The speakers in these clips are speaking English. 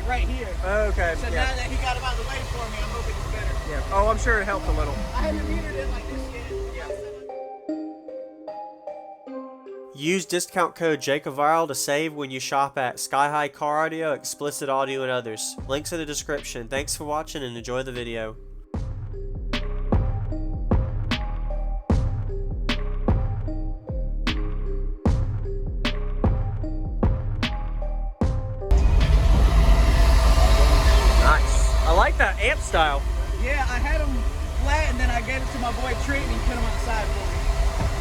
like right here. Okay. So now that he got him out of the way for me, I'm hoping it's better. Yeah. Oh, I'm sure it helped a little. I haven't metered it like this yet. Use discount code JacobViral to save when you shop at Sky High Car Audio, Explicit Audio, and others. Links in the description. Thanks for watching and enjoy the video. Nice. I like that amp style. Yeah, I had them flat and then I gave it to my boy Trent and he put them on the side for me.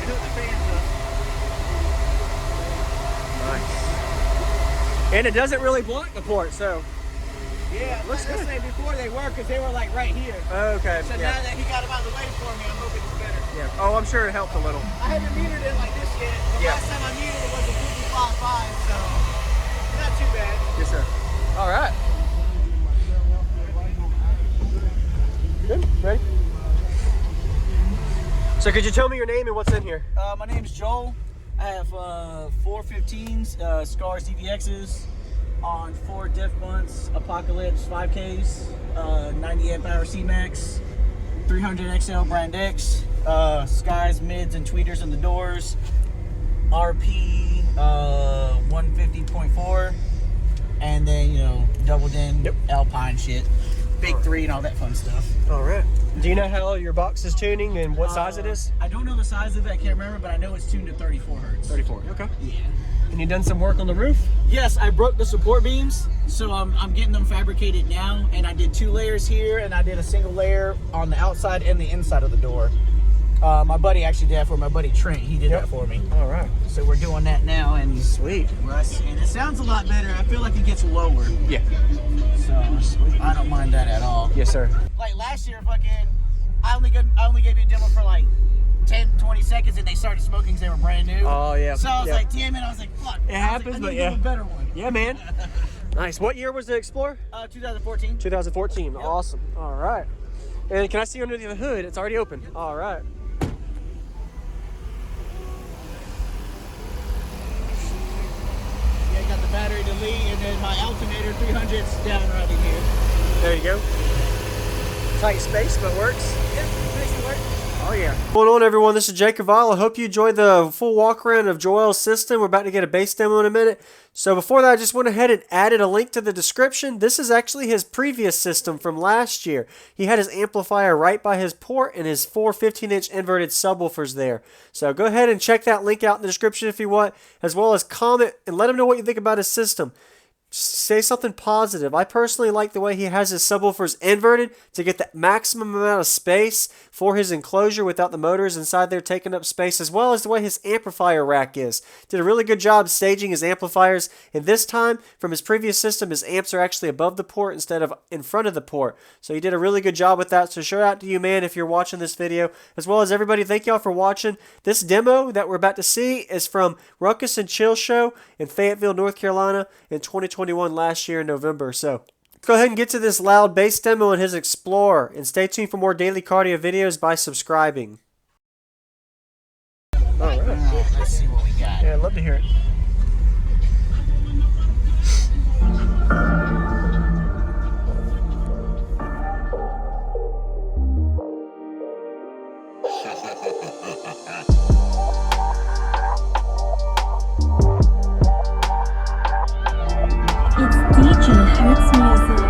And hooked the fans up. Nice. And it doesn't really block the port, so. Yeah, looks like good. I said before they were because they were like right here. Okay. So now that he got him out of the way for me, I'm hoping it's better. Yeah. Oh, I'm sure it helped a little. I haven't metered it like this yet. The last time I metered it was a 55.5, so not too bad. Yes, sir. All right. Good. Ready? So could you tell me your name and what's in here? My name's Jole. I have 415s, Scars DVXs on 4 diff bunts, Apocalypse 5Ks, 90 amp hour C-Max, 300 XL Brand X, Skies, mids, and tweeters in the doors, RP 150.4, and then, you know, doubled in Alpine shit. Big 3 and all that fun stuff. All right. Do you know how your box is tuning and what size it is? I don't know the size of it. I can't remember, but I know it's tuned to 34 hertz. 34. Okay. Yeah. And you done some work on the roof? Yes, I broke the support beams, so I'm getting them fabricated now. And I did 2 layers here, and I did a single layer on the outside and the inside of the door. My buddy actually did that for my buddy Trent. He did that for me. All right. So we're doing that now, and Sweet. and it sounds a lot better. I feel like it gets lower. Yeah. So I don't mind that at all. Yes, sir. Like last year, I only gave you a demo for like 10, 20 seconds, and they started smoking because they were brand new. Oh, yeah. So I was like, damn it. I was like, fuck. It happens, but yeah. A better one. Yeah, man. Nice. What year was the Explorer? 2014. 2014. Yep. Awesome. All right. And can I see under the hood? It's already open. All right. Yeah, I got the battery delete, and then my alternator 300's down right in here. There you go. Tight space, but works. Yep, makes it work. Oh yeah. What's going on, everyone? This is JacobViral. I hope you enjoyed the full walk around of Joel's system. We're about to get a bass demo in a minute. So before that, I just went ahead and added a link to the description. This is actually his previous system from last year. He had his amplifier right by his port and his 4 15-inch inverted subwoofers there. So go ahead and check that link out in the description if you want, as well as comment and let him know what you think about his system. Say something positive. I personally like the way he has his subwoofers inverted to get the maximum amount of space for his enclosure without the motors inside there taking up space, as well as the way his amplifier rack is. Did a really good job staging his amplifiers, and this time from his previous system his amps are actually above the port instead of in front of the port. So he did a really good job with that. So shout out to you, man, if you're watching this video, as well as everybody. Thank y'all for watching. This demo that we're about to see is from Ruckus and Chill Show in Fayetteville, North Carolina in 2021 last year in November. So let's go ahead and get to this loud bass demo in his Explorer, and stay tuned for more daily cardio videos by subscribing. All right. Let's see what we got. Yeah, I'd love to hear it. It's DJ Hertz Music.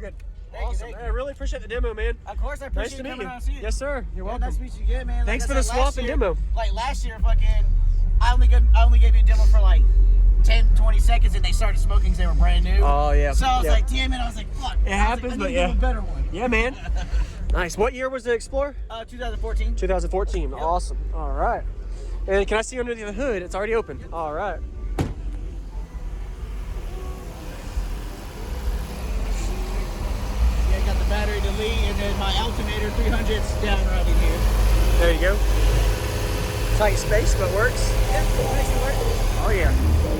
good. Thank you, Awesome, thank man. you. I really appreciate the demo, man. Of course, I Nice appreciate to you meet coming you. out and see it. Yes, sir. You're Yeah, welcome. nice to meet you again, man. Thanks Like for I the said, swap last and year- demo. Like last year, fucking, I only gave you a demo for like 10, 20 seconds, and they started smoking because they were brand new. Oh, yeah. So I was Yeah. like, damn it. I was like, fuck. It happens, I but need to yeah. give a better one. Yeah, man. Nice. What year was the Explorer? 2014. 2014. Yep. Awesome. All right. And can I see under the hood? It's already open. All right. Yeah, I got the battery delete, and then my alternator 300's down right in here. There you go. Tight space, but works. Yeah, makes it work. Oh, yeah.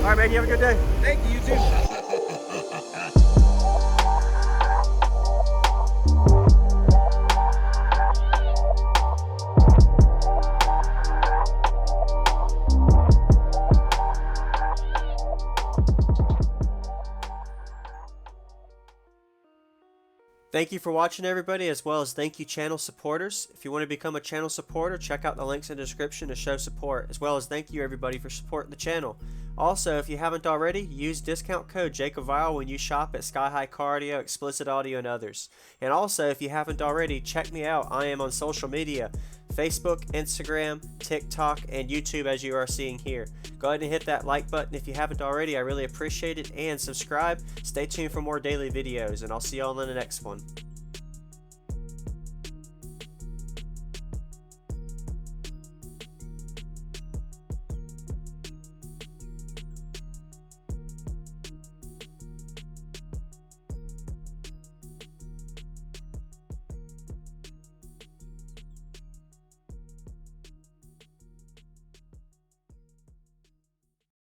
All right, man. You have a good day. Thank you, you too. Thank you for watching, everybody, as well as thank you channel supporters. If you want to become a channel supporter, check out the links in the description to show support, as well as thank you everybody for supporting the channel. Also, if you haven't already, use discount code JacobViral when you shop at Sky High Cardio, Explicit Audio, and others. And also, if you haven't already, check me out. I am on social media, Facebook, Instagram, TikTok, and YouTube, as you are seeing here. Go ahead and hit that like button if you haven't already. I really appreciate it. And subscribe. Stay tuned for more daily videos, and I'll see you all in the next one.